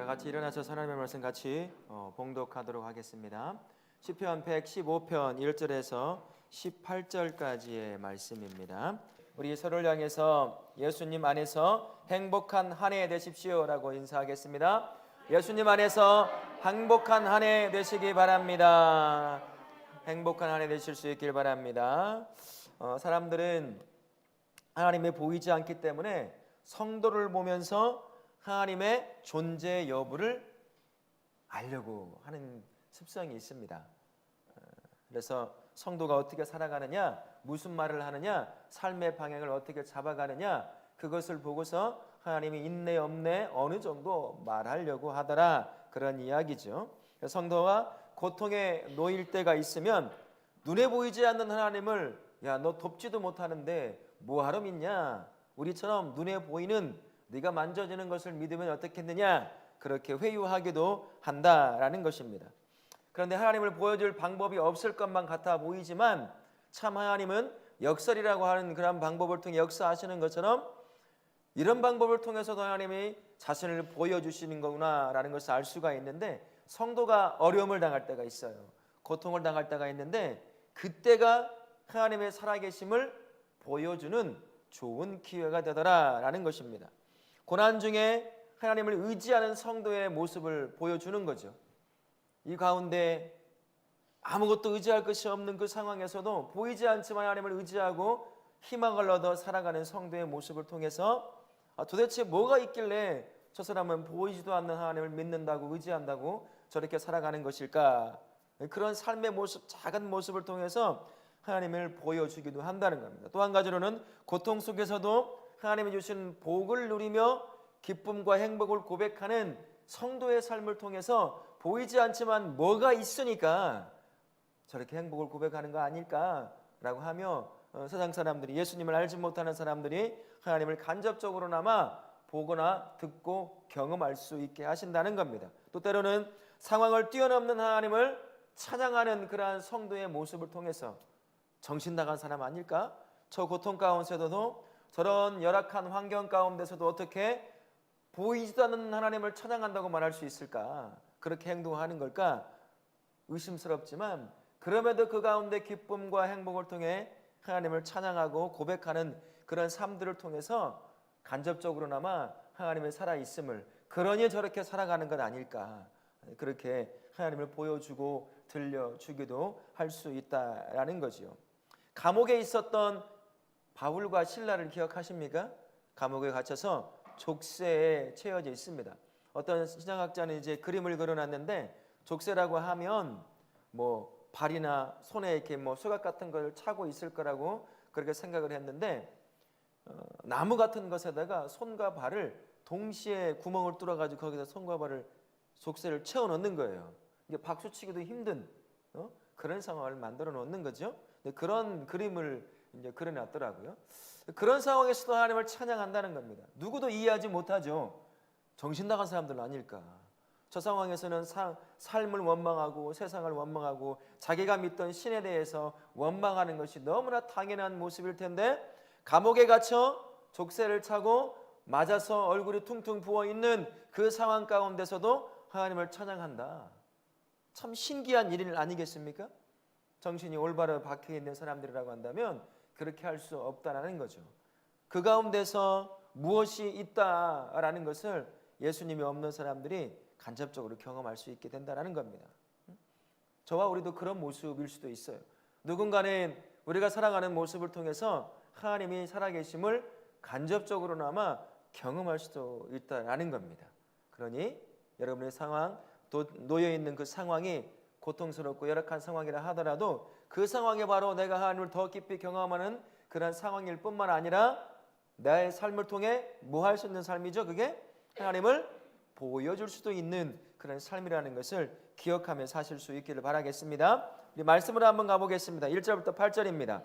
다 같이 일어나서 하나님의 말씀 같이 봉독하도록 하겠습니다. 시편 115편 1절에서 18절까지의 말씀입니다. 우리 서로를 향해서 예수님 안에서 행복한 한 해 되십시오라고 인사하겠습니다. 예수님 안에서 행복한 한 해 되시기 바랍니다. 행복한 한 해 되실 수 있길 바랍니다. 사람들은 하나님이 보이지 않기 때문에 성도를 보면서 하나님의 존재 여부를 알려고 하는 습성이 있습니다. 그래서 성도가 어떻게 살아가느냐, 무슨 말을 하느냐, 삶의 방향을 어떻게 잡아가느냐, 그것을 보고서 하나님이 있네 없네 어느 정도 말하려고 하더라, 그런 이야기죠. 성도가 고통에 놓일 때가 있으면 눈에 보이지 않는 하나님을 야, 너 돕지도 못하는데 뭐하러 믿냐, 우리처럼 눈에 보이는 네가 만져지는 것을 믿으면 어떻겠느냐, 그렇게 회유하기도 한다라는 것입니다. 그런데 하나님을 보여줄 방법이 없을 것만 같아 보이지만 참 하나님은 역설이라고 하는 그런 방법을 통해 역사하시는 것처럼 이런 방법을 통해서도 하나님이 자신을 보여주시는 거구나라는 것을 알 수가 있는데, 성도가 어려움을 당할 때가 있어요. 고통을 당할 때가 있는데 그때가 하나님의 살아계심을 보여주는 좋은 기회가 되더라라는 것입니다. 고난 중에 하나님을 의지하는 성도의 모습을 보여주는 거죠. 이 가운데 아무것도 의지할 것이 없는 그 상황에서도 보이지 않지만 하나님을 의지하고 희망을 얻어 살아가는 성도의 모습을 통해서 도대체 뭐가 있길래 저 사람은 보이지도 않는 하나님을 믿는다고 의지한다고 저렇게 살아가는 것일까, 그런 삶의 모습, 작은 모습을 통해서 하나님을 보여주기도 한다는 겁니다. 또 한 가지로는 고통 속에서도 하나님이 주신 복을 누리며 기쁨과 행복을 고백하는 성도의 삶을 통해서 보이지 않지만 뭐가 있으니까 저렇게 행복을 고백하는 거 아닐까라고 하며 세상 사람들이, 예수님을 알지 못하는 사람들이 하나님을 간접적으로나마 보거나 듣고 경험할 수 있게 하신다는 겁니다. 또 때로는 상황을 뛰어넘는 하나님을 찬양하는 그러한 성도의 모습을 통해서 정신 나간 사람 아닐까? 저 고통 가운데서도, 저런 열악한 환경 가운데서도 어떻게 보이지도 않는 하나님을 찬양한다고 말할 수 있을까? 그렇게 행동하는 걸까? 의심스럽지만 그럼에도 그 가운데 기쁨과 행복을 통해 하나님을 찬양하고 고백하는 그런 삶들을 통해서 간접적으로나마 하나님의 살아있음을, 그러니 저렇게 살아가는 것 아닐까, 그렇게 하나님을 보여주고 들려주기도 할 수 있다라는 거지요. 감옥에 있었던 바울과 실라를 기억하십니까? 감옥에 gat혀서 족쇄에 채워져 있습니다. 어떤 신학자는 이제 그림을 그려놨는데, 족쇄라고 하면 뭐 발이나 손에 이렇게 뭐 수갑 같은 걸 차고 있을 거라고 그렇게 생각을 했는데, 나무 같은 것에다가 손과 발을 동시에 구멍을 뚫어가지고 거기다 손과 발을, 족쇄를 채워 넣는 거예요. 이게 박수치기도 힘든 그런 상황을 만들어 놓는 거죠. 그런 그림을 이제 그려놨더라고요. 그런 상황에서도 하나님을 찬양한다는 겁니다. 누구도 이해하지 못하죠. 정신 나간 사람들 아닐까. 저 상황에서는 삶을 원망하고 세상을 원망하고 자기가 믿던 신에 대해서 원망하는 것이 너무나 당연한 모습일 텐데, 감옥에 갇혀 족쇄를 차고 맞아서 얼굴이 퉁퉁 부어있는 그 상황 가운데서도 하나님을 찬양한다. 참 신기한 일 아니겠습니까? 정신이 올바로 박혀있는 사람들이라고 한다면 그렇게 할 수 없다는 거죠. 그 가운데서 무엇이 있다라는 것을 예수님이 없는 사람들이 간접적으로 경험할 수 있게 된다는 겁니다. 저와 우리도 그런 모습일 수도 있어요. 누군가는 우리가 살아가는 모습을 통해서 하나님이 살아계심을 간접적으로나마 경험할 수도 있다라는 겁니다. 그러니 여러분의 상황, 또 놓여있는 그 상황이 고통스럽고 열악한 상황이라 하더라도 그 상황에 바로 내가 하나님을 더 깊이 경험하는 그런 상황일 뿐만 아니라 나의 삶을 통해 뭐 할 수 있는 삶이죠? 그게 하나님을 보여줄 수도 있는 그런 삶이라는 것을 기억하며 사실 수 있기를 바라겠습니다. 우리 말씀으로 한번 가보겠습니다. 1절부터 8절입니다.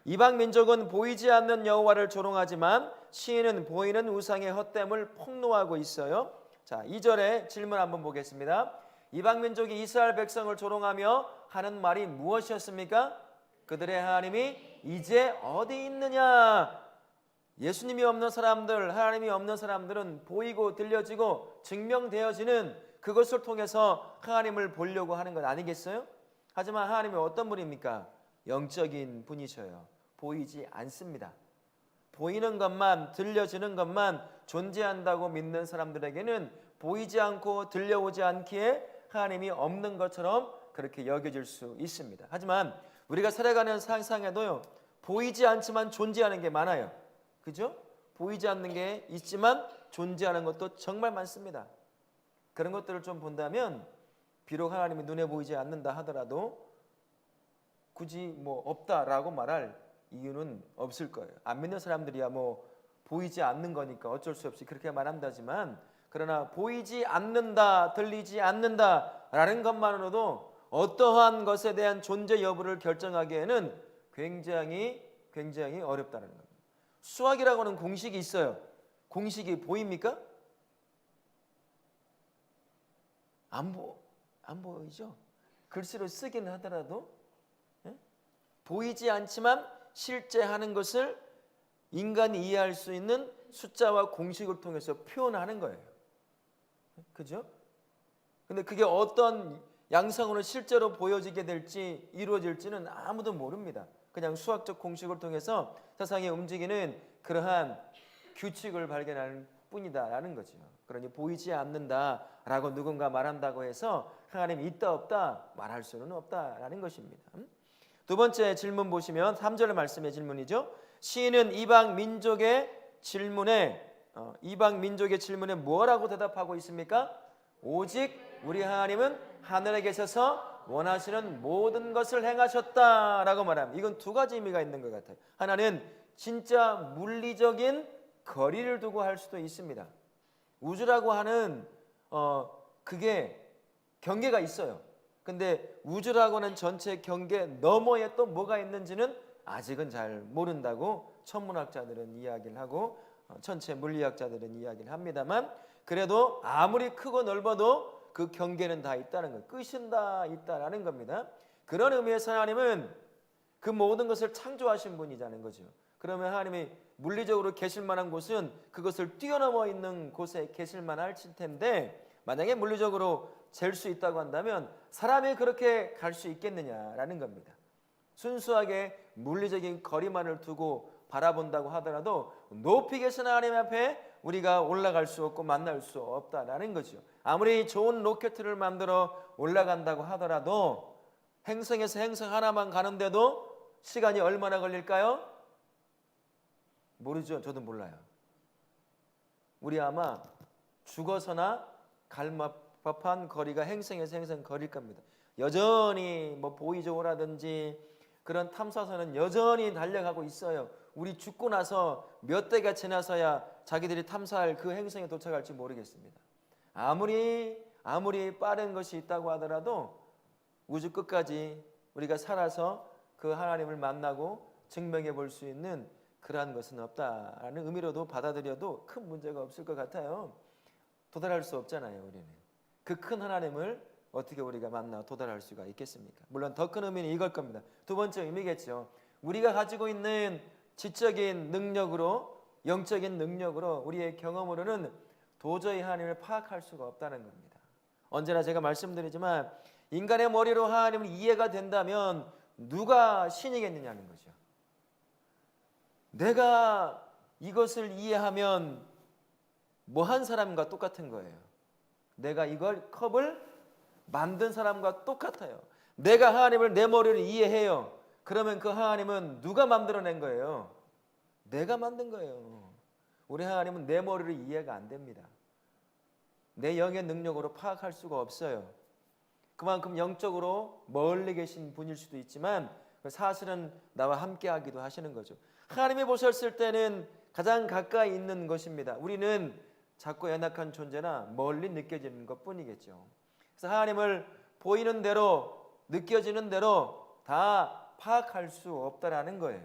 이방 민족은 보이지 않는 여호와를 조롱하지만 시인은 보이는 우상의 헛됨을 폭로하고 있어요. 자, 2절에 질문 한번 보겠습니다. 이방 민족이 이스라엘 백성을 조롱하며 하는 말이 무엇이었습니까? 그들의 하나님이 이제 어디 있느냐? 예수님이 없는 사람들, 하나님이 없는 사람들은 보이고 들려지고 증명되어지는 그것을 통해서 하나님을 보려고 하는 것 아니겠어요? 하지만 하나님이 어떤 분입니까? 영적인 분이셔요. 보이지 않습니다. 보이는 것만, 들려지는 것만 존재한다고 믿는 사람들에게는 보이지 않고 들려오지 않기에 하나님이 없는 것처럼 그렇게 여겨질 수 있습니다. 하지만 우리가 살아가는 상상에도요, 보이지 않지만 존재하는 게 많아요. 그죠? 보이지 않는 게 있지만 존재하는 것도 정말 많습니다. 그런 것들을 좀 본다면 비록 하나님이 눈에 보이지 않는다 하더라도 굳이 없다라고 말할 이유는 없을 거예요. 안 믿는 사람들이야 보이지 않는 거니까 어쩔 수 없이 그렇게 말한다지만, 그러나 보이지 않는다, 들리지 않는다라는 것만으로도 어떠한 것에 대한 존재 여부를 결정하기에는 굉장히 어렵다는 겁니다. 수학이라고 하는 공식이 있어요. 공식이 보입니까? 안 보이죠? 글씨로 쓰기는 하더라도 보이지 않지만 실제 하는 것을 인간이 이해할 수 있는 숫자와 공식을 통해서 표현하는 거예요. 그죠? 근데 그게 어떤 양상으로 실제로 보여지게 될지 이루어질지는 아무도 모릅니다. 그냥 수학적 공식을 통해서 세상에 움직이는 그러한 규칙을 발견하는 뿐이다라는 거죠. 그러니 보이지 않는다라고 누군가 말한다고 해서 하나님이 있다 없다 말할 수는 없다라는 것입니다. 두 번째 질문 보시면 3절 말씀의 질문이죠. 시인은 이방 민족의 질문에 뭐라고 대답하고 있습니까? 오직 우리 하나님은 하늘에 계셔서 원하시는 모든 것을 행하셨다라고 말합니다. 이건 두 가지 의미가 있는 것 같아요. 하나는 진짜 물리적인 거리를 두고 할 수도 있습니다. 우주라고 하는 그게 경계가 있어요. 근데 우주라고 하는 전체 경계 너머에 또 뭐가 있는지는 아직은 잘 모른다고 천문학자들은 이야기를 하고 천체 물리학자들은 이야기를 합니다만, 그래도 아무리 크고 넓어도 그 경계는 다 있다는 것, 끝은 다 있다라는 겁니다. 그런 의미에서 하나님은 그 모든 것을 창조하신 분이라는 거죠. 그러면 하나님이 물리적으로 계실 만한 곳은 그것을 뛰어넘어 있는 곳에 계실 만할 텐데, 만약에 물리적으로 잴 수 있다고 한다면 사람이 그렇게 갈 수 있겠느냐라는 겁니다. 순수하게 물리적인 거리만을 두고 바라본다고 하더라도 높이 계신 하나님 앞에 우리가 올라갈 수 없고 만날 수 없다라는 거죠. 아무리 좋은 로켓을 만들어 올라간다고 하더라도 행성에서 행성 하나만 가는데도 시간이 얼마나 걸릴까요? 모르죠. 저도 몰라요. 우리 아마 죽어서나 갈 법한 거리가 행성에서 행성 거릴 겁니다. 여전히 보이저우라든지 그런 탐사선은 여전히 달려가고 있어요. 우리 죽고 나서 몇 대가 지나서야 자기들이 탐사할 그 행성에 도착할지 모르겠습니다. 아무리 빠른 것이 있다고 하더라도 우주 끝까지 우리가 살아서 그 하나님을 만나고 증명해 볼 수 있는 그러한 것은 없다라는 의미로도 받아들여도 큰 문제가 없을 것 같아요. 도달할 수 없잖아요. 우리는 그 큰 하나님을 어떻게 우리가 만나 도달할 수가 있겠습니까? 물론 더 큰 의미는 이걸 겁니다. 두 번째 의미겠죠. 우리가 가지고 있는 지적인 능력으로, 영적인 능력으로, 우리의 경험으로는 도저히 하나님을 파악할 수가 없다는 겁니다. 언제나 제가 말씀드리지만 인간의 머리로 하나님을 이해가 된다면 누가 신이겠느냐는 거죠. 내가 이것을 이해하면 뭐 한 사람과 똑같은 거예요. 내가 이걸 컵을 만든 사람과 똑같아요. 내가 하나님을 내 머리로 이해해요. 그러면 그 하나님은 누가 만들어낸 거예요? 내가 만든 거예요. 우리 하나님은 내 머리로 이해가 안 됩니다. 내 영의 능력으로 파악할 수가 없어요. 그만큼 영적으로 멀리 계신 분일 수도 있지만 사실은 나와 함께 하기도 하시는 거죠. 하나님이 보셨을 때는 가장 가까이 있는 것입니다. 우리는 작고 연약한 존재나 멀리 느껴지는 것뿐이겠죠. 그래서 하나님을 보이는 대로, 느껴지는 대로 다 파악할 수 없다라는 거예요.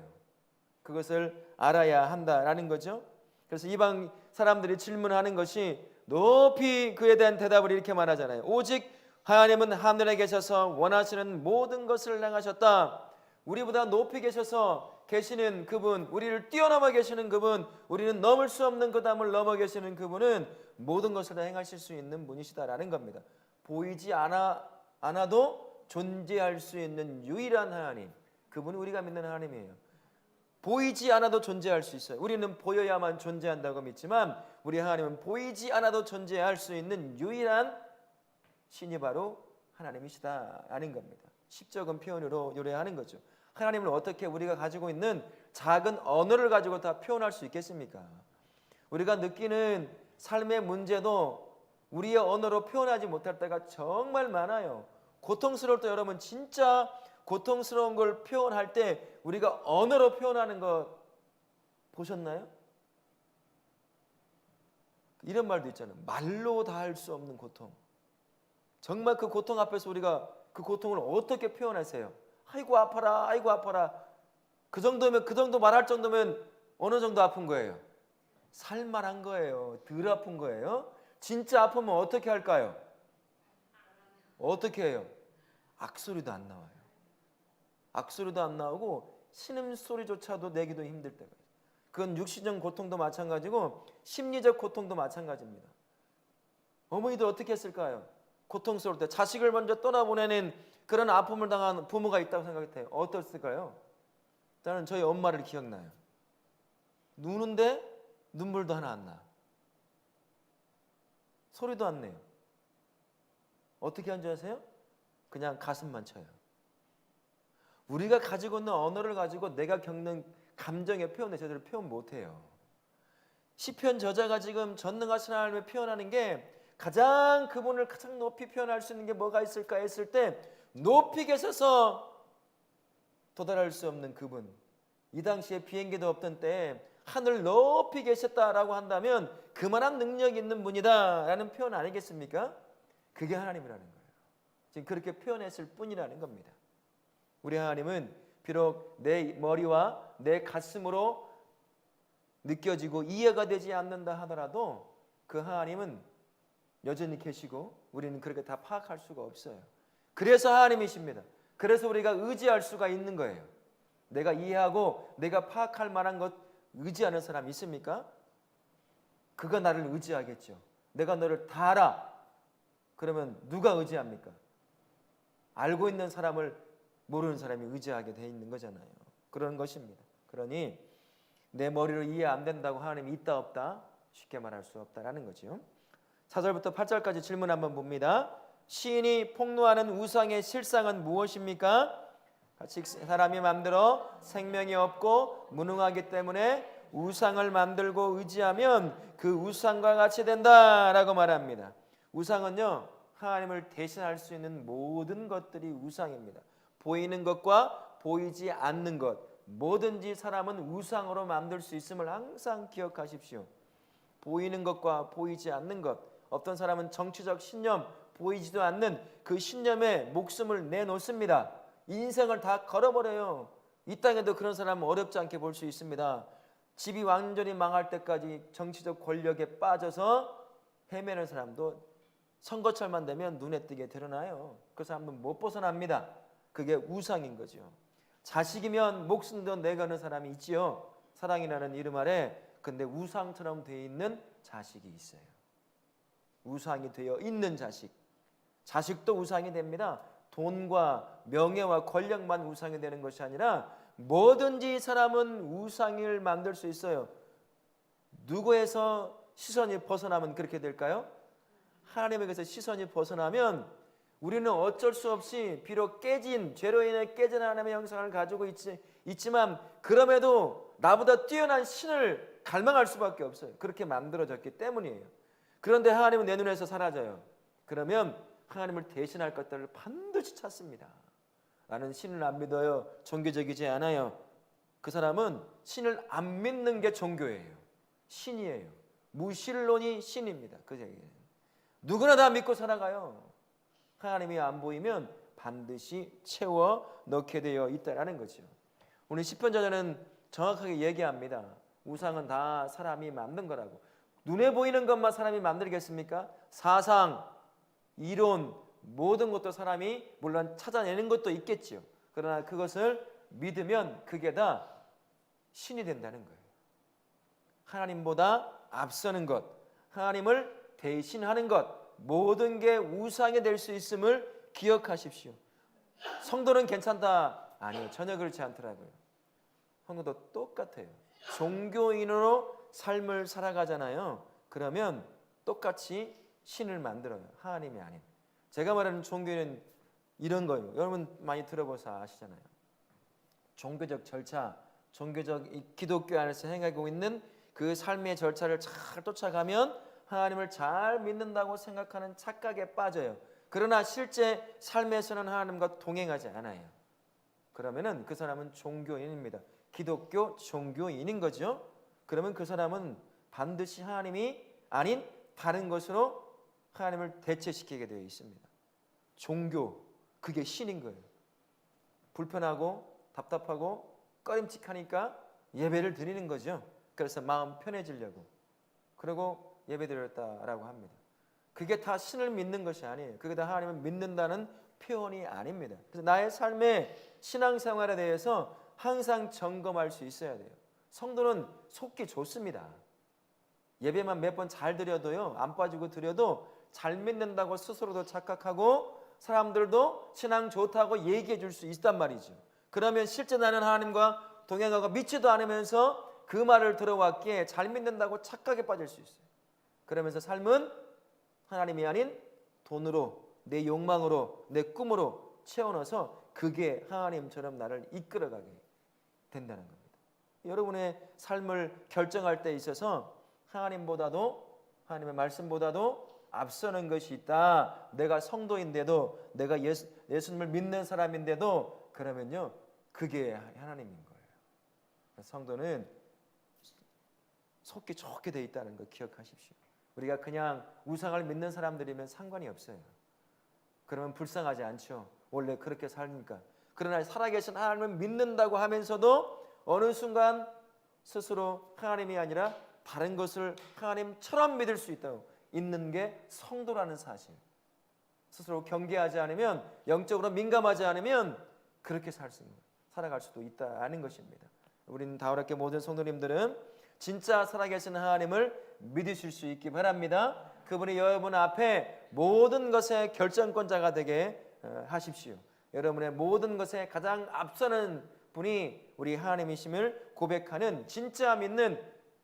그것을 알아야 한다라는 거죠. 그래서 이방 사람들이 질문하는 것이 높이 그에 대한 대답을 이렇게 말하잖아요. 오직 하나님은 하늘에 계셔서 원하시는 모든 것을 행하셨다. 우리보다 높이 계시는 그분, 우리를 뛰어넘어 계시는 그분, 우리는 넘을 수 없는 그 담을 넘어 계시는 그분은 모든 것을 다 행하실 수 있는 분이시다라는 겁니다. 보이지 않아도 존재할 수 있는 유일한 하나님, 그분이 우리가 믿는 하나님이에요. 보이지 않아도 존재할 수 있어요. 우리는 보여야만 존재한다고 믿지만 우리 하나님은 보이지 않아도 존재할 수 있는 유일한 신이 바로 하나님이시다라는 겁니다. 십적인 표현으로 요래하는 거죠. 하나님을 어떻게 우리가 가지고 있는 작은 언어를 가지고 다 표현할 수 있겠습니까? 우리가 느끼는 삶의 문제도 우리의 언어로 표현하지 못할 때가 정말 많아요. 고통스러울 때 여러분 진짜 고통스러운 걸 표현할 때 우리가 언어로 표현하는 거 보셨나요? 이런 말도 있잖아요. 말로 다 할 수 없는 고통. 정말 그 고통 앞에서 우리가 그 고통을 어떻게 표현하세요? 아이고 아파라, 아이고 아파라. 그 정도 말할 정도면 어느 정도 아픈 거예요? 살만한 거예요. 덜 아픈 거예요. 진짜 아프면 어떻게 할까요? 어떻게 해요? 악소리도 안 나와요. 악소리도 안 나오고 신음소리조차도 내기도 힘들 때가 있어요. 그건 육신적 고통도 마찬가지고 심리적 고통도 마찬가지입니다. 어머니들 어떻게 했을까요? 고통스러울 때 자식을 먼저 떠나보내는 그런 아픔을 당한 부모가 있다고 생각해요. 어떻을까요? 저는 저희 엄마를 기억나요. 누는데 눈물도 하나 안 나. 소리도 안 내요. 어떻게 한 줄 아세요? 그냥 가슴만 쳐요. 우리가 가지고 있는 언어를 가지고 내가 겪는 감정의 표현을 제대로 표현 못해요. 시편 저자가 지금 전능하신 하나님을 표현하는 게 가장 그분을 가장 높이 표현할 수 있는 게 뭐가 있을까 했을 때 높이 계셔서 도달할 수 없는 그분, 이 당시에 비행기도 없던 때에 하늘 높이 계셨다라고 한다면 그만한 능력 있는 분이다라는 표현 아니겠습니까? 그게 하나님이라는 거예요. 지금 그렇게 표현했을 뿐이라는 겁니다. 우리 하나님은 비록 내 머리와 내 가슴으로 느껴지고 이해가 되지 않는다 하더라도 그 하나님은 여전히 계시고 우리는 그렇게 다 파악할 수가 없어요. 그래서 하나님이십니다. 그래서 우리가 의지할 수가 있는 거예요. 내가 이해하고 내가 파악할 만한 것 의지하는 사람 있습니까? 그가 나를 의지하겠죠. 내가 너를 다 알아. 그러면 누가 의지합니까? 알고 있는 사람을 모르는 사람이 의지하게 돼 있는 거잖아요. 그런 것입니다. 그러니 내 머리로 이해 안 된다고 하나님이 있다 없다 쉽게 말할 수 없다라는 거죠. 4절부터 8절까지 질문 한번 봅니다. 시인이 폭로하는 우상의 실상은 무엇입니까? 같이 사람이 만들어 생명이 없고 무능하기 때문에 우상을 만들고 의지하면 그 우상과 같이 된다라고 말합니다. 우상은요, 하나님을 대신할 수 있는 모든 것들이 우상입니다. 보이는 것과 보이지 않는 것, 뭐든지 사람은 우상으로 만들 수 있음을 항상 기억하십시오. 보이는 것과 보이지 않는 것, 어떤 사람은 정치적 신념, 보이지도 않는 그 신념에 목숨을 내놓습니다. 인생을 다 걸어버려요. 이 땅에도 그런 사람은 어렵지 않게 볼 수 있습니다. 집이 완전히 망할 때까지 정치적 권력에 빠져서 헤매는 사람도 선거철만 되면 눈에 띄게 드러나요. 그 사람은 못 벗어납니다. 그게 우상인 거죠. 자식이면 목숨도 내거는 사람이 있지요. 사랑이라는 이름 아래. 근데 우상처럼 되어 있는 자식이 있어요. 우상이 되어 있는 자식. 자식도 우상이 됩니다. 돈과 명예와 권력만 우상이 되는 것이 아니라 뭐든지 사람은 우상을 만들 수 있어요. 누구에서 시선이 벗어나면 그렇게 될까요? 하나님에게서 시선이 벗어나면 우리는 어쩔 수 없이 비록 죄로 인해 깨진 하나님의 형상을 가지고 있지만 그럼에도 나보다 뛰어난 신을 갈망할 수밖에 없어요. 그렇게 만들어졌기 때문이에요. 그런데 하나님은 내 눈에서 사라져요. 그러면 하나님을 대신할 것들을 반드시 찾습니다. 나는 신을 안 믿어요. 종교적이지 않아요. 그 사람은 신을 안 믿는 게 종교예요. 신이에요. 무신론이 신입니다. 그 얘기예요. 누구나 다 믿고 살아가요. 하나님이 안 보이면 반드시 채워 넣게 되어 있다라는 거죠. 오늘 시편 저자는 정확하게 얘기합니다. 우상은 다 사람이 만든 거라고. 눈에 보이는 것만 사람이 만들겠습니까? 사상, 이론, 모든 것도 사람이 물론 찾아내는 것도 있겠지요. 그러나 그것을 믿으면 그게 다 신이 된다는 거예요. 하나님보다 앞서는 것, 하나님을 대신하는 것, 모든 게 우상이 될 수 있음을 기억하십시오. 성도는 괜찮다. 아니요, 전혀 그렇지 않더라고요. 성도도 똑같아요. 종교인으로 삶을 살아가잖아요. 그러면 똑같이 신을 만들어요. 하나님이 아닌. 제가 말하는 종교는 이런 거예요. 여러분 많이 들어보셔서 아시잖아요. 종교적 절차, 종교적 기독교 안에서 행하고 있는 그 삶의 절차를 잘 쫓아가면 하나님을 잘 믿는다고 생각하는 착각에 빠져요. 그러나 실제 삶에서는 하나님과 동행하지 않아요. 그러면은 그 사람은 종교인입니다. 기독교 종교인인 거죠. 그러면 그 사람은 반드시 하나님이 아닌 다른 것으로 하나님을 대체시키게 되어 있습니다. 종교, 그게 신인 거예요. 불편하고 답답하고 꺼림칙하니까 예배를 드리는 거죠. 그래서 마음 편해지려고 그러고 예배 드렸다라고 합니다. 그게 다 신을 믿는 것이 아니에요. 그게 다 하나님을 믿는다는 표현이 아닙니다. 그래서 나의 삶의 신앙생활에 대해서 항상 점검할 수 있어야 돼요. 성도는 속기 좋습니다. 예배만 몇 번 잘 드려도요, 안 빠지고 드려도 잘 믿는다고 스스로도 착각하고 사람들도 신앙 좋다고 얘기해 줄 수 있단 말이죠. 그러면 실제 나는 하나님과 동행하고 믿지도 않으면서 그 말을 들어왔기에 잘 믿는다고 착각에 빠질 수 있어요. 그러면서 삶은 하나님이 아닌 돈으로, 내 욕망으로, 내 꿈으로 채워넣어서 그게 하나님처럼 나를 이끌어가게 된다는 겁니다. 여러분의 삶을 결정할 때 있어서 하나님보다도, 하나님의 말씀보다도 앞서는 것이 있다. 내가 성도인데도, 내가 예수님을 믿는 사람인데도, 그러면요, 그게 하나님인 거예요. 성도는 속기 좋게 돼 있다는 거 기억하십시오. 우리가 그냥 우상을 믿는 사람들이면 상관이 없어요. 그러면 불쌍하지 않죠. 원래 그렇게 살니까. 그러나 살아계신 하나님을 믿는다고 하면서도 어느 순간 스스로 하나님이 아니라 다른 것을 하나님처럼 믿을 수 있는 게 성도라는 사실. 스스로 경계하지 않으면, 영적으로 민감하지 않으면 그렇게 살아갈 수도 있다는 것입니다. 우리는 다우락교 모든 성도님들은 진짜 살아계신 하나님을 믿으실 수 있기 바랍니다. 그분이 여러분 앞에 모든 것의 결정권자가 되게 하십시오. 여러분의 모든 것에 가장 앞서는 분이 우리 하나님이심을 고백하는 진짜 믿는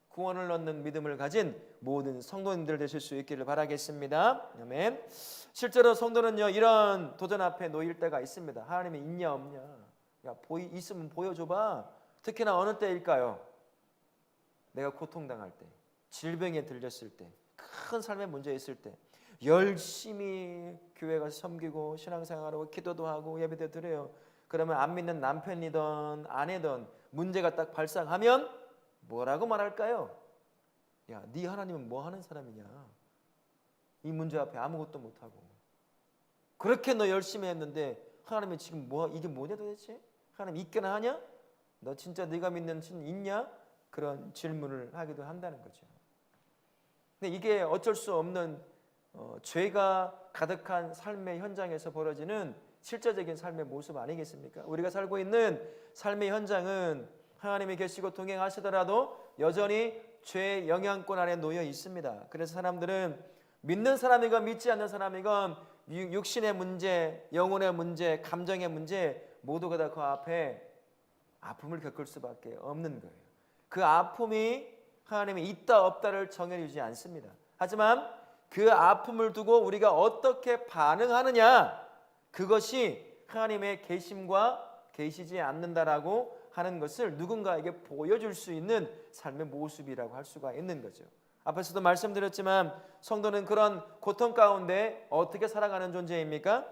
구원을 얻는 믿음을 가진 모든 성도님들 되실 수 있기를 바라겠습니다. 아멘. 실제로 성도는요, 이런 도전 앞에 놓일 때가 있습니다. 하나님이 있냐 없냐, 야 있으면 보여줘봐. 특히나 어느 때일까요? 내가 고통당할 때, 질병에 들렸을 때, 큰 삶의 문제 있을 때 열심히 교회 가서 섬기고 신앙생활하고 기도도 하고 예배도 드려요. 그러면 안 믿는 남편이든 아내든 문제가 딱 발생하면 뭐라고 말할까요? 야, 네 하나님은 뭐 하는 사람이냐? 이 문제 앞에 아무것도 못하고 그렇게 너 열심히 했는데 하나님이 지금 이게 뭐냐 도대체? 하나님 있게나 하냐? 너 진짜 네가 믿는 신 있냐? 그런 질문을 하기도 한다는 거죠. 근데 이게 어쩔 수 없는 죄가 가득한 삶의 현장에서 벌어지는 실제적인 삶의 모습 아니겠습니까? 우리가 살고 있는 삶의 현장은 하나님이 계시고 동행하시더라도 여전히 죄의 영향권 아래 놓여 있습니다. 그래서 사람들은 믿는 사람이건 믿지 않는 사람이건 육신의 문제, 영혼의 문제, 감정의 문제 모두가 다 그 앞에 아픔을 겪을 수밖에 없는 거예요. 그 아픔이 하나님이 있다 없다를 정해주지 않습니다. 하지만 그 아픔을 두고 우리가 어떻게 반응하느냐, 그것이 하나님의 계심과 계시지 않는다라고 하는 것을 누군가에게 보여줄 수 있는 삶의 모습이라고 할 수가 있는 거죠. 앞에서도 말씀드렸지만 성도는 그런 고통 가운데 어떻게 살아가는 존재입니까?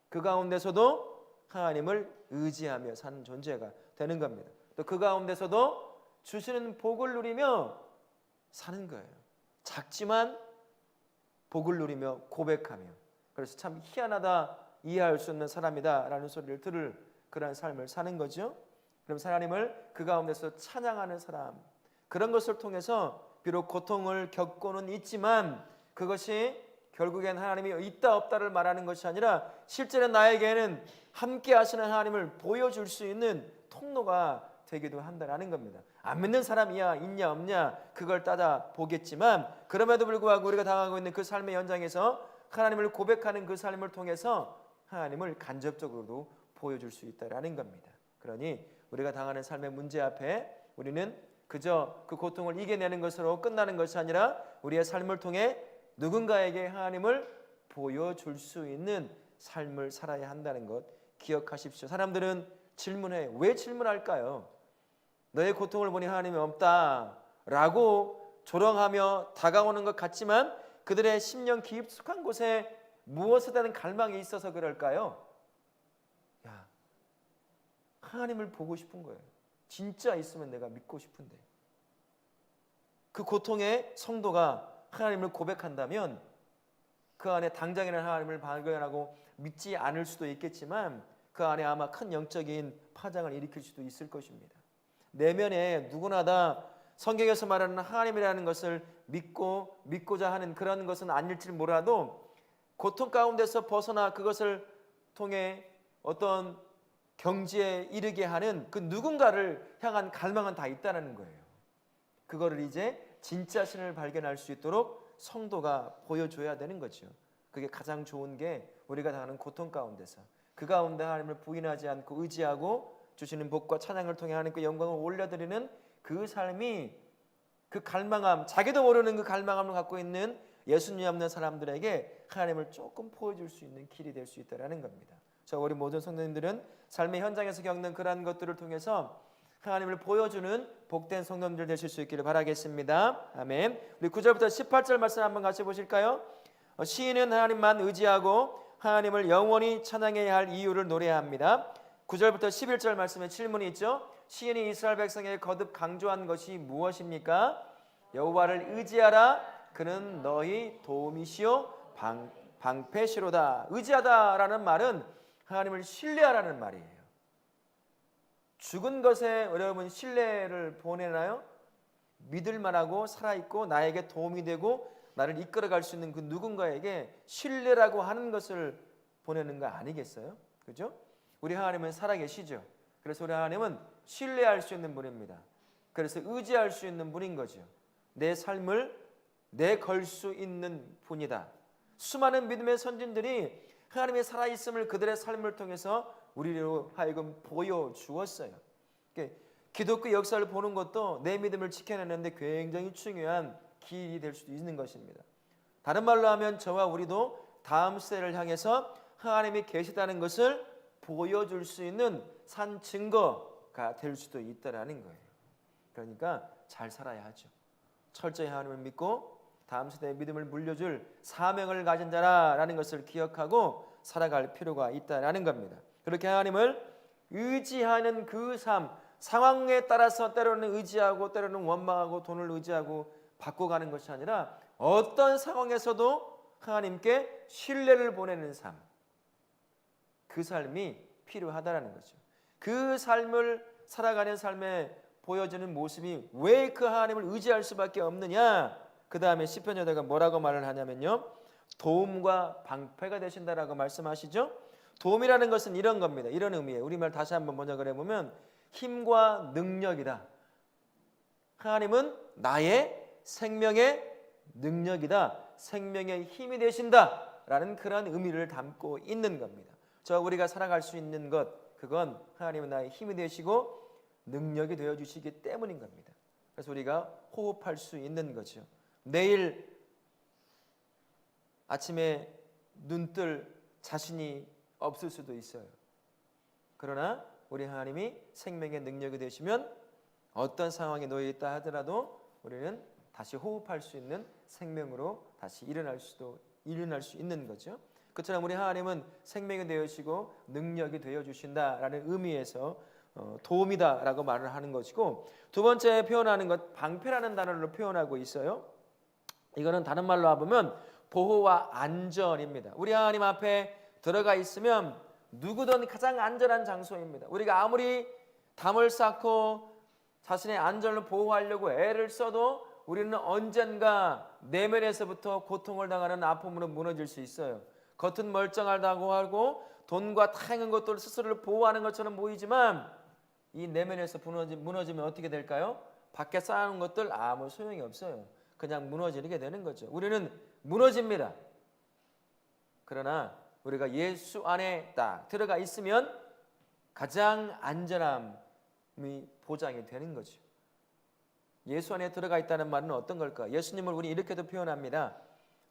그 가운데서도 하나님을 의지하며 사는 존재가 되는 겁니다. 또 그 가운데서도 주시는 복을 누리며 사는 거예요. 작지만 복을 누리며 고백하며. 그래서 참 희한하다, 이해할 수 없는 사람이다 라는 소리를 들을 그런 삶을 사는 거죠. 그럼 하나님을 그 가운데서 찬양하는 사람, 그런 것을 통해서 비록 고통을 겪고는 있지만 그것이 결국엔 하나님이 있다 없다를 말하는 것이 아니라 실제로 나에게는 함께 하시는 하나님을 보여줄 수 있는 통로가 되기도 한다는 겁니다. 안 믿는 사람이야 있냐 없냐 그걸 따져 보겠지만, 그럼에도 불구하고 우리가 당하고 있는 그 삶의 현장에서 하나님을 고백하는 그 삶을 통해서 하나님을 간접적으로도 보여줄 수 있다라는 겁니다. 그러니 우리가 당하는 삶의 문제 앞에 우리는 그저 그 고통을 이겨내는 것으로 끝나는 것이 아니라 우리의 삶을 통해 누군가에게 하나님을 보여줄 수 있는 삶을 살아야 한다는 것 기억하십시오. 사람들은 질문해. 왜 질문할까요? 너의 고통을 보니 하나님이 없다라고 조롱하며 다가오는 것 같지만 그들의 심령 깊숙한 곳에 무엇이라는 갈망이 있어서 그럴까요? 야, 하나님을 보고 싶은 거예요. 진짜 있으면 내가 믿고 싶은데. 그 고통의 성도가 하나님을 고백한다면 그 안에 당장에는 하나님을 발견하고 믿지 않을 수도 있겠지만 그 안에 아마 큰 영적인 파장을 일으킬 수도 있을 것입니다. 내면에 누구나 다 성경에서 말하는 하나님이라는 것을 믿고자 하는 그런 것은 아닐지 몰라도 고통 가운데서 벗어나 그것을 통해 어떤 경지에 이르게 하는 그 누군가를 향한 갈망은 다 있다는 거예요. 그거를 이제 진짜 신을 발견할 수 있도록 성도가 보여줘야 되는 거죠. 그게 가장 좋은 게 우리가 당하는 고통 가운데서 그 가운데 하나님을 부인하지 않고 의지하고 주시는 복과 찬양을 통해 하나님께 영광을 올려드리는 그 삶이, 그 갈망함, 자기도 모르는 그 갈망함을 갖고 있는 예수님 없는 사람들에게 하나님을 조금 보여줄 수 있는 길이 될 수 있다는 겁니다. 저 우리 모든 성도님들은 삶의 현장에서 겪는 그러한 것들을 통해서 하나님을 보여주는 복된 성도님들 되실 수 있기를 바라겠습니다. 아멘. 우리 9절부터 18절 말씀 한번 같이 보실까요? 시인은 하나님만 의지하고 하나님을 영원히 찬양해야 할 이유를 노래합니다. 9절부터 11절 말씀에 질문이 있죠. 시인이 이스라엘 백성에게 거듭 강조한 것이 무엇입니까? 여호와를 의지하라. 그는 너희 도움이시요 방패시로다. 의지하다라는 말은 하나님을 신뢰하라는 말이에요. 죽은 것에 여러분 신뢰를 보내나요? 믿을 만하고 살아있고 나에게 도움이 되고 나를 이끌어갈 수 있는 그 누군가에게 신뢰라고 하는 것을 보내는 거 아니겠어요? 그죠? 우리 하나님은 살아계시죠. 그래서 우리 하나님은 신뢰할 수 있는 분입니다. 그래서 의지할 수 있는 분인 거죠. 내 삶을 내걸 수 있는 분이다. 수많은 믿음의 선진들이 하나님의 살아있음을 그들의 삶을 통해서 우리로 하여금 보여주었어요. 기독교 역사를 보는 것도 내 믿음을 지켜내는데 굉장히 중요한 길이 될 수도 있는 것입니다. 다른 말로 하면 저와 우리도 다음 세대를 향해서 하나님이 계시다는 것을 보여줄 수 있는 산 증거가 될 수도 있다는 거예요. 그러니까 잘 살아야 하죠. 철저히 하나님을 믿고 다음 세대의 믿음을 물려줄 사명을 가진 자라는 것을 기억하고 살아갈 필요가 있다는 겁니다. 그렇게 하나님을 의지하는 그 삶, 상황에 따라서 때로는 의지하고 때로는 원망하고 돈을 의지하고 바꿔가는 것이 아니라 어떤 상황에서도 하나님께 신뢰를 보내는 삶, 그 삶이 필요하다는 거죠. 그 삶을 살아가는 삶에 보여지는 모습이 왜 그 하나님을 의지할 수밖에 없느냐. 그 다음에 시편 여자가 뭐라고 말을 하냐면요, 도움과 방패가 되신다라고 말씀하시죠. 도움이라는 것은 이런 겁니다. 이런 의미예요. 우리말 다시 한번 번역을 해보면 힘과 능력이다. 하나님은 나의 생명의 능력이다. 생명의 힘이 되신다 라는 그런 의미를 담고 있는 겁니다. 저 우리가 살아갈 수 있는 것, 그건 하나님은 나의 힘이 되시고 능력이 되어주시기 때문인 겁니다. 그래서 우리가 호흡할 수 있는 거죠. 내일 아침에 눈뜰 자신이 없을 수도 있어요. 그러나 우리 하나님이 생명의 능력이 되시면 어떤 상황에 놓여 있다 하더라도 우리는 다시 호흡할 수 있는 생명으로 다시 일어날 수 있는 거죠. 그처럼 우리 하나님은 생명이 되어주시고 능력이 되어주신다라는 의미에서 도움이다라고 말을 하는 것이고, 두 번째 표현하는 것 방패라는 단어로 표현하고 있어요. 이거는 다른 말로 해보면 보호와 안전입니다. 우리 하나님 앞에 들어가 있으면 누구든 가장 안전한 장소입니다. 우리가 아무리 담을 쌓고 자신의 안전을 보호하려고 애를 써도 우리는 언젠가 내면에서부터 고통을 당하는 아픔으로 무너질 수 있어요. 겉은 멀쩡하다고 하고 돈과 다양한 것들 스스로를 보호하는 것처럼 보이지만 이 내면에서 무너지면 어떻게 될까요? 밖에 쌓아놓은 것들 아무 소용이 없어요. 그냥 무너지게 되는 거죠. 우리는 무너집니다. 그러나 우리가 예수 안에 딱 들어가 있으면 가장 안전함이 보장이 되는 거죠. 예수 안에 들어가 있다는 말은 어떤 걸까? 예수님을 우리 이렇게도 표현합니다.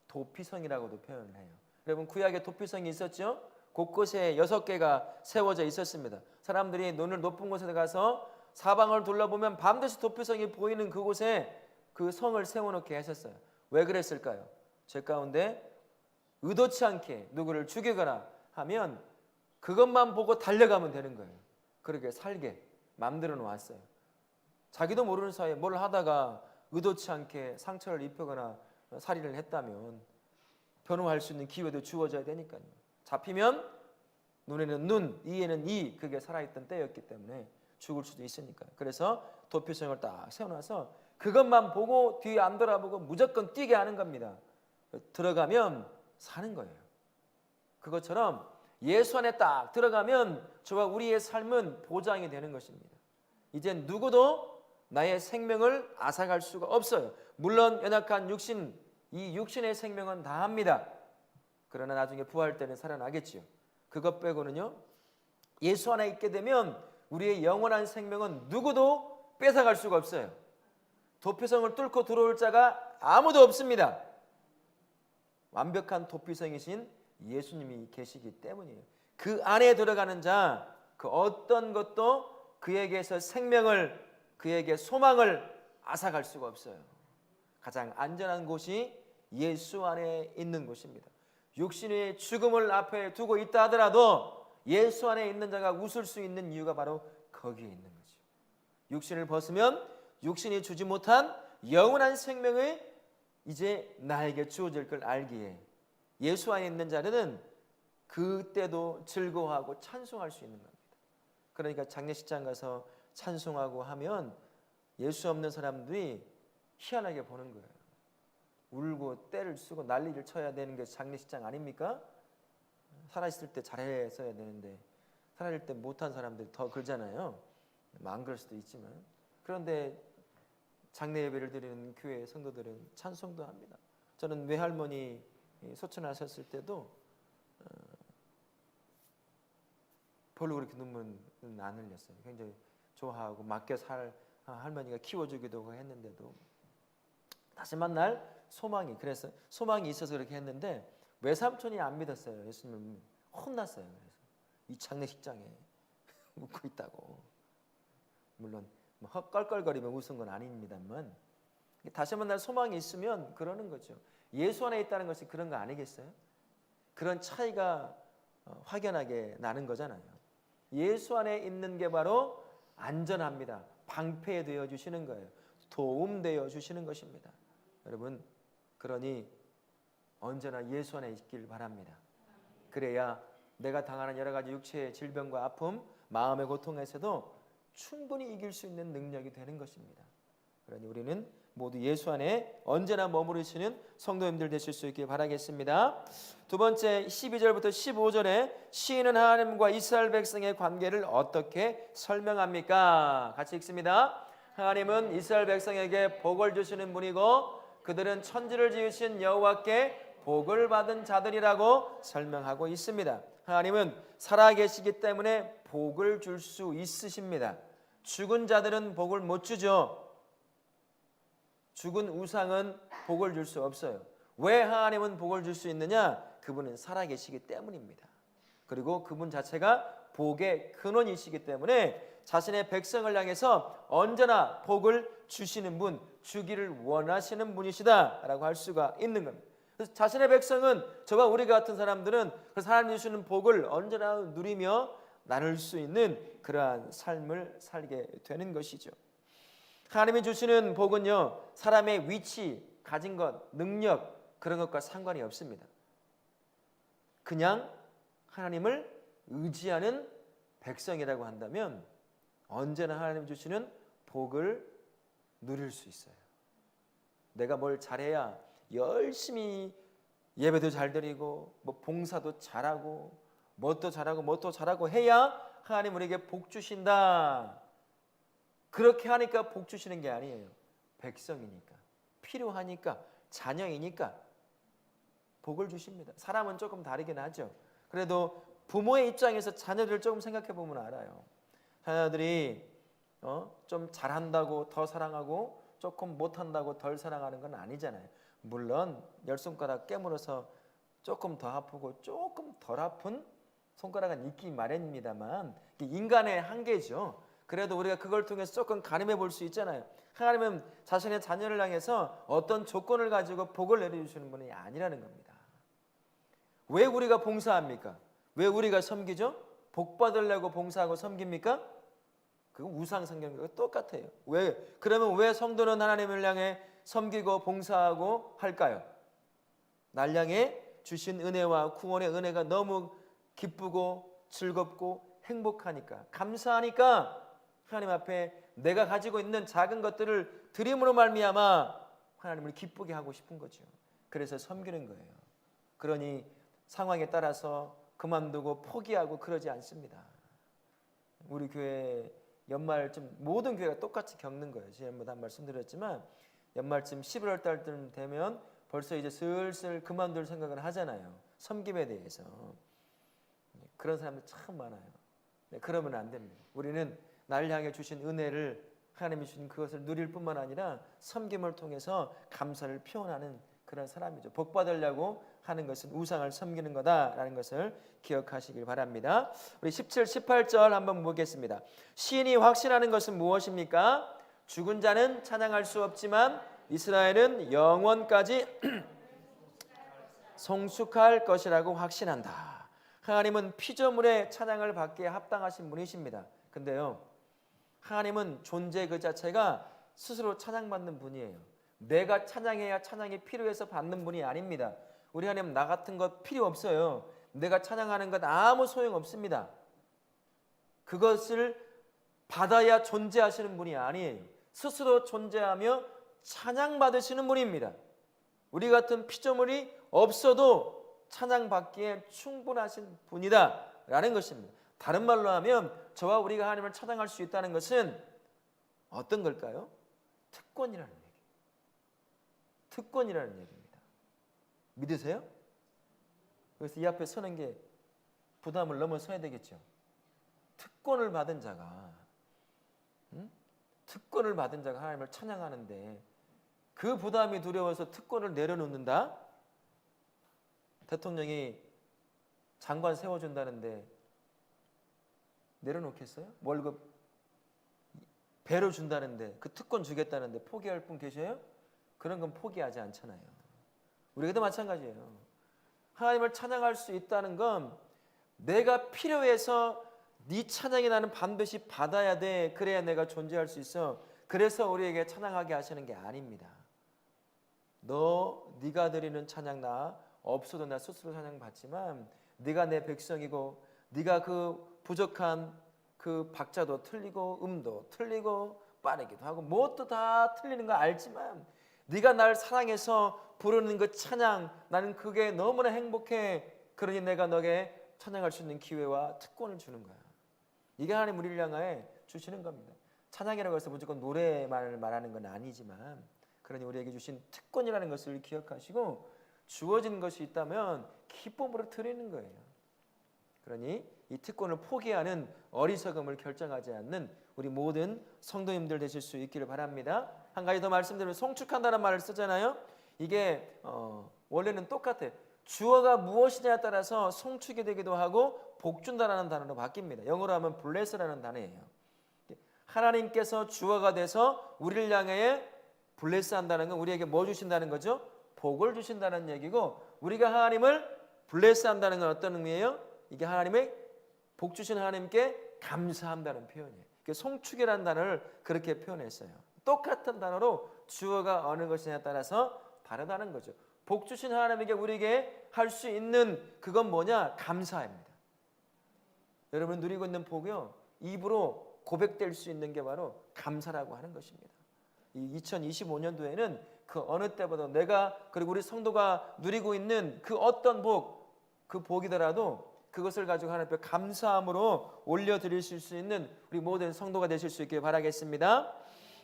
도피성이라고도 표현을 해요. 여러분 구약에 도피성이 있었죠? 곳곳에 6개가 세워져 있었습니다. 사람들이 눈을 높은 곳에 가서 사방을 둘러보면 반드시 도피성이 보이는 그곳에 그 성을 세워놓게 했었어요. 왜 그랬을까요? 죄 가운데 의도치 않게 누구를 죽이거나 하면 그것만 보고 달려가면 되는 거예요. 그렇게 살게 만들어 놓았어요. 자기도 모르는 사이에 뭘 하다가 의도치 않게 상처를 입히거나 살인을 했다면 변호할 수 있는 기회도 주어져야 되니까요. 잡히면 눈에는 눈, 이에는 이, 그게 살아있던 때였기 때문에 죽을 수도 있으니까요. 그래서 도피성을 딱 세워놔서 그것만 보고 뒤에 안 돌아보고 무조건 뛰게 하는 겁니다. 들어가면 사는 거예요. 그것처럼 예수 안에 딱 들어가면 저와 우리의 삶은 보장이 되는 것입니다. 이제 누구도 나의 생명을 앗아갈 수가 없어요. 물론 연약한 육신, 이 육신의 생명은 다합니다. 그러나 나중에 부활 때는 살아나겠지요. 그것 빼고는요, 예수 안에 있게 되면 우리의 영원한 생명은 누구도 뺏어갈 수가 없어요. 도피성을 뚫고 들어올 자가 아무도 없습니다. 완벽한 도피성이신 예수님이 계시기 때문이에요. 그 안에 들어가는 자, 그 어떤 것도 그에게서 생명을, 그에게 소망을 앗아갈 수가 없어요. 가장 안전한 곳이 예수 안에 있는 곳입니다. 육신의 죽음을 앞에 두고 있다 하더라도 예수 안에 있는 자가 웃을 수 있는 이유가 바로 거기에 있는 거죠. 육신을 벗으면 육신이 주지 못한 영원한 생명이 이제 나에게 주어질 걸 알기에 예수 안에 있는 자는 그때도 즐거워하고 찬송할 수 있는 겁니다. 그러니까 장례식장 가서 찬송하고 하면 예수 없는 사람들이 희한하게 보는 거예요. 울고 떼를 쓰고 난리를 쳐야 되는 게 장례식장 아닙니까? 살아있을 때 잘했어야 되는데 살아있을 때 못한 사람들이 더 그러잖아요. 안 그럴 수도 있지만. 그런데 장례 예배를 드리는 교회 성도들은 찬송도 합니다. 저는 외할머니 소천하셨을 때도 별로 그렇게 눈물은 안 흘렸어요. 굉장히 좋아하고 맡겨 살 할머니가 키워주기도 했는데도 다시 만날 소망이, 그래서 소망이 있어서 그렇게 했는데 외삼촌이 안 믿었어요. 예수님은 혼났어요. 그래서 이 장례식장에 묻고 있다고. 물론 껄껄거리며 웃은 건 아닙니다만 다시 만날 소망이 있으면 그러는 거죠. 예수 안에 있다는 것이 그런 거 아니겠어요? 그런 차이가 확연하게 나는 거잖아요. 예수 안에 있는 게 바로 안전합니다. 방패되어 주시는 거예요. 도움되어 주시는 것입니다. 여러분, 그러니 언제나 예수 안에 있길 바랍니다. 그래야 내가 당하는 여러 가지 육체의 질병과 아픔, 마음의 고통에서도 충분히 이길 수 있는 능력이 되는 것입니다. 그러니 우리는 모두 예수 안에 언제나 머무르시는 성도님들 되실 수 있길 바라겠습니다. 두 번째 12절부터 15절에 시인은 하나님과 이스라엘 백성의 관계를 어떻게 설명합니까? 같이 읽습니다. 하나님은 이스라엘 백성에게 복을 주시는 분이고 그들은 천지를 지으신 여호와께 복을 받은 자들이라고 설명하고 있습니다. 하나님은 살아계시기 때문에 복을 줄 수 있으십니다. 죽은 자들은 복을 못 주죠. 죽은 우상은 복을 줄 수 없어요. 왜 하나님은 복을 줄 수 있느냐? 그분은 살아계시기 때문입니다. 그리고 그분 자체가 복의 근원이시기 때문에 자신의 백성을 향해서 언제나 복을 주시는 분, 주기를 원하시는 분이시다라고 할 수가 있는 겁니다. 그래서 자신의 백성은 저와 우리 같은 사람들은 그 하나님 주시는 복을 언제나 누리며 나눌 수 있는 그러한 삶을 살게 되는 것이죠. 하나님이 주시는 복은요, 사람의 위치, 가진 것, 능력 그런 것과 상관이 없습니다. 그냥 하나님을 의지하는 백성이라고 한다면 언제나 하나님 주시는 복을 누릴 수 있어요. 내가 뭘 잘해야 열심히 예배도 잘 드리고 뭐 봉사도 잘하고 뭣도 잘하고 해야 하나님 우리에게 복 주신다. 그렇게 하니까 복 주시는 게 아니에요. 백성이니까, 필요하니까, 자녀이니까 복을 주십니다. 사람은 조금 다르긴 하죠. 그래도 부모의 입장에서 자녀들을 조금 생각해 보면 알아요. 자녀들이 좀 잘한다고 더 사랑하고 조금 못한다고 덜 사랑하는 건 아니잖아요. 물론 열 손가락 깨물어서 조금 더 아프고 조금 덜 아픈 손가락은 있기 마련입니다만 인간의 한계죠. 그래도 우리가 그걸 통해서 조금 가늠해 볼 수 있잖아요. 하나님은 자신의 자녀를 향해서 어떤 조건을 가지고 복을 내려주시는 분이 아니라는 겁니다. 왜 우리가 봉사합니까? 왜 우리가 섬기죠? 복 받으려고 봉사하고 섬깁니까? 그거 우상 성경과 똑같아요. 왜? 그러면 왜 성도는 하나님을 향해 섬기고 봉사하고 할까요? 날 향해 주신 은혜와 구원의 은혜가 너무 기쁘고 즐겁고 행복하니까, 감사하니까 하나님 앞에 내가 가지고 있는 작은 것들을 드림으로 말미암아 하나님을 기쁘게 하고 싶은 거죠. 그래서 섬기는 거예요. 그러니 상황에 따라서 그만두고 포기하고 그러지 않습니다. 우리 교회 연말쯤 모든 교회가 똑같이 겪는 거예요. 지난번에 한 말씀드렸지만 연말쯤 11월 달쯤 되면 벌써 이제 슬슬 그만둘 생각을 하잖아요. 섬김에 대해서. 그런 사람들 참 많아요. 그러면 안 됩니다. 우리는 날 향해 주신 은혜를, 하나님이 주신 그것을 누릴 뿐만 아니라 섬김을 통해서 감사를 표현하는 그런 사람이죠. 복 받으려고 하는 것은 우상을 섬기는 거다라는 것을 기억하시길 바랍니다. 우리 17, 18절 한번 보겠습니다. 시인이 확신하는 것은 무엇입니까? 죽은 자는 찬양할 수 없지만 이스라엘은 영원까지 성숙할 것이라고 확신한다. 하나님은 피조물의 찬양을 받기에 합당하신 분이십니다. 근데요, 하나님은 존재 그 자체가 스스로 찬양받는 분이에요. 내가 찬양해야 찬양이 필요해서 받는 분이 아닙니다. 우리 하나님 나 같은 것 필요 없어요. 내가 찬양하는 것 아무 소용 없습니다. 그것을 받아야 존재하시는 분이 아니에요. 스스로 존재하며 찬양받으시는 분입니다. 우리 같은 피조물이 없어도 찬양받기에 충분하신 분이다 라는 것입니다. 다른 말로 하면 저와 우리가 하나님을 찬양할 수 있다는 것은 어떤 걸까요? 특권이라는 얘기예요. 특권이라는 얘기입니다. 믿으세요? 그래서 이 앞에 서는 게 부담을 넘어서야 되겠죠. 특권을 받은 자가 특권을 받은 자가 하나님을 찬양하는데 그 부담이 두려워서 특권을 내려놓는다? 대통령이 장관 세워준다는데 내려놓겠어요? 월급 배로 준다는데 그 특권 주겠다는데 포기할 분 계셔요? 그런 건 포기하지 않잖아요. 우리도 마찬가지예요. 하나님을 찬양할 수 있다는 건 내가 필요해서 네 찬양이 나는 반드시 받아야 돼. 그래야 내가 존재할 수 있어. 그래서 우리에게 찬양하게 하시는 게 아닙니다. 네가 드리는 찬양 나 없어도 나 스스로 찬양 받지만 네가 내 백성이고 네가 그 부족한 그 박자도 틀리고 음도 틀리고 빠르기도 하고 뭣도 다 틀리는 거 알지만 네가 날 사랑해서 부르는 그 찬양 나는 그게 너무나 행복해. 그러니 내가 너에게 찬양할 수 있는 기회와 특권을 주는 거야. 이게 하나님 우리를 향하여 주시는 겁니다. 찬양이라고 해서 무조건 노래만을 말하는 건 아니지만 그러니 우리에게 주신 특권이라는 것을 기억하시고 주어진 것이 있다면 기쁨으로 드리는 거예요. 그러니 이 특권을 포기하는 어리석음을 결정하지 않는 우리 모든 성도님들 되실 수 있기를 바랍니다. 한 가지 더 말씀드리면 송축한다는 말을 쓰잖아요. 이게 원래는 똑같아요. 주어가 무엇이냐에 따라서 송축이 되기도 하고 복준다라는 단어로 바뀝니다. 영어로 하면 bless라는 단어예요. 하나님께서 주어가 돼서 우리를 향해 bless한다는 건 우리에게 뭐 주신다는 거죠? 복을 주신다는 얘기고 우리가 하나님을 bless한다는 건 어떤 의미예요? 이게 하나님의 복 주신 하나님께 감사한다는 표현이에요. 송축이라는 단어를 그렇게 표현했어요. 똑같은 단어로 주어가 어느 것이냐에 따라서 다르다는 거죠. 복 주신 하나님에게 우리에게 할 수 있는 그건 뭐냐? 감사입니다. 여러분 누리고 있는 복이요, 입으로 고백될 수 있는 게 바로 감사라고 하는 것입니다. 이 2025년도에는 그 어느 때보다 내가 그리고 우리 성도가 누리고 있는 그 어떤 복, 그 복이더라도 그것을 가지고 하나님 앞에 감사함으로 올려드리실 수 있는 우리 모든 성도가 되실 수 있길 바라겠습니다.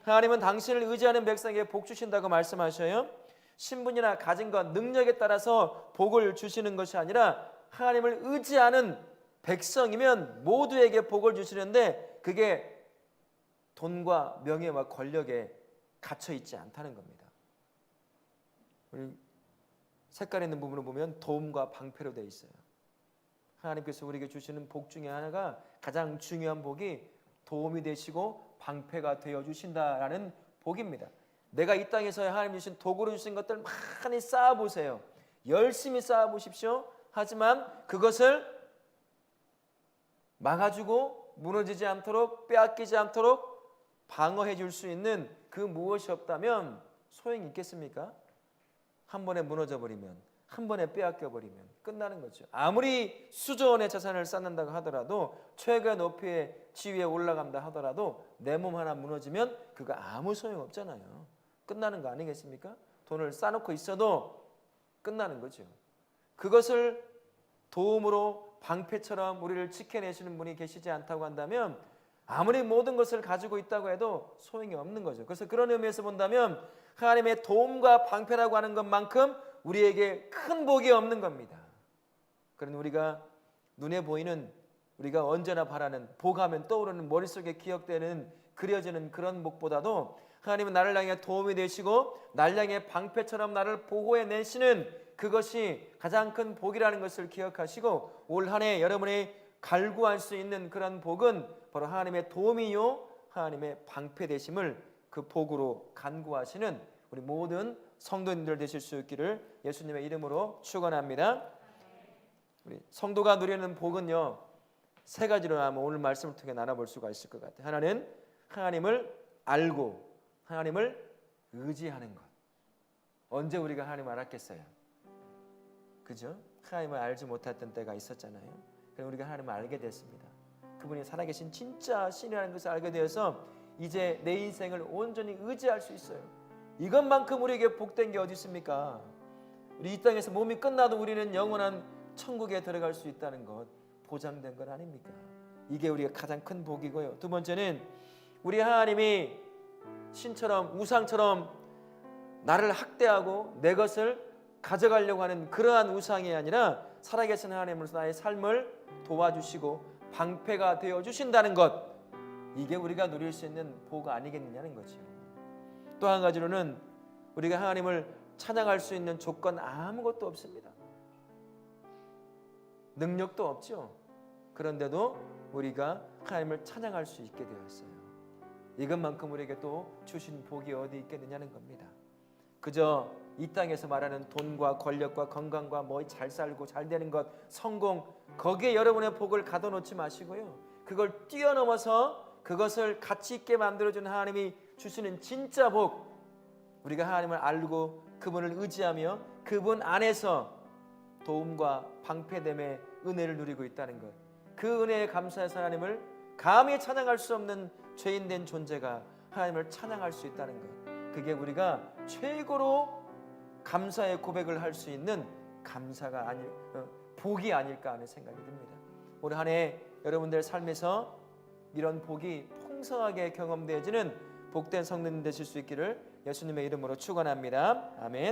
하나님은 당신을 의지하는 백성에게 복 주신다고 말씀하셔요. 신분이나 가진 것, 능력에 따라서 복을 주시는 것이 아니라 하나님을 의지하는 백성이면 모두에게 복을 주시는데 그게 돈과 명예와 권력에 갇혀 있지 않다는 겁니다. 우리 색깔 있는 부분을 보면 도움과 방패로 되어 있어요. 하나님께서 우리에게 주시는 복 중에 하나가 가장 중요한 복이 도움이 되시고 방패가 되어 주신다라는 복입니다. 내가 이 땅에서 하나님 주신 도구로 주신 것들 많이 쌓아보세요. 열심히 쌓아보십시오. 하지만 그것을 막아주고 무너지지 않도록 빼앗기지 않도록 방어해 줄 수 있는 그 무엇이 없다면 소용이 있겠습니까? 한 번에 무너져 버리면, 한 번에 빼앗겨 버리면 끝나는 거죠. 아무리 수조원의 자산을 쌓는다고 하더라도, 최고의 높이의 지위에 올라간다 하더라도 내 몸 하나 무너지면 그거 아무 소용 없잖아요. 끝나는 거 아니겠습니까? 돈을 쌓아놓고 있어도 끝나는 거죠. 그것을 도움으로 방패처럼 우리를 지켜내시는 분이 계시지 않다고 한다면 아무리 모든 것을 가지고 있다고 해도 소용이 없는 거죠. 그래서 그런 의미에서 본다면 하나님의 도움과 방패라고 하는 것만큼 우리에게 큰 복이 없는 겁니다. 그런 우리가 눈에 보이는, 우리가 언제나 바라는, 복하면 떠오르는, 머릿속에 기억되는, 그려지는 그런 복보다도 하나님은 나를 향해 도움이 되시고 나를 향해 방패처럼 나를 보호해 내시는 그것이 가장 큰 복이라는 것을 기억하시고 올 한 해 여러분이 갈구할 수 있는 그런 복은 바로 하나님의 도움이요 하나님의 방패 되심을 그 복으로 간구하시는 우리 모든 성도님들 되실 수 있기를 예수님의 이름으로 축원합니다. 우리 성도가 누리는 복은요 세 가지로 아마 오늘 말씀을 통해 나눠볼 수가 있을 것 같아요. 하나는 하나님을 알고 하나님을 의지하는 것. 언제 우리가 하나님을 알았겠어요? 그죠? 하나님을 알지 못했던 때가 있었잖아요. 그래서 우리가 하나님을 알게 됐습니다. 그분이 살아계신 진짜 신이라는 것을 알게 되어서 이제 내 인생을 온전히 의지할 수 있어요. 이것만큼 우리에게 복된 게 어디 있습니까? 우리 이 땅에서 몸이 끝나도 우리는 영원한 천국에 들어갈 수 있다는 것 보장된 것 아닙니까? 이게 우리가 가장 큰 복이고요. 두 번째는 우리 하나님이 신처럼 우상처럼 나를 학대하고 내 것을 가져가려고 하는 그러한 우상이 아니라 살아계신 하나님으로서 나의 삶을 도와주시고 방패가 되어주신다는 것, 이게 우리가 누릴 수 있는 복 아니겠느냐는 거죠. 또 한 가지로는 우리가 하나님을 찬양할 수 있는 조건 아무것도 없습니다. 능력도 없죠. 그런데도 우리가 하나님을 찬양할 수 있게 되었어요. 이것만큼 우리에게 또 주신 복이 어디 있겠느냐는 겁니다. 그저 이 땅에서 말하는 돈과 권력과 건강과 뭐 잘 살고 잘 되는 것, 성공, 거기에 여러분의 복을 가둬놓지 마시고요. 그걸 뛰어넘어서 그것을 가치 있게 만들어주는 하나님이 주시는 진짜 복, 우리가 하나님을 알고 그분을 의지하며 그분 안에서 도움과 방패됨의 은혜를 누리고 있다는 것, 그 은혜에 감사해서 하나님을 감히 찬양할 수 없는 죄인된 존재가 하나님을 찬양할 수 있다는 것, 그게 우리가 최고로 감사의 고백을 할 수 있는 감사가 복이 아닐까 하는 생각이 듭니다. 올 한 해 여러분들 삶에서 이런 복이 풍성하게 경험되어지는 복된 성도님 되실 수 있기를 예수님의 이름으로 축원합니다. 아멘.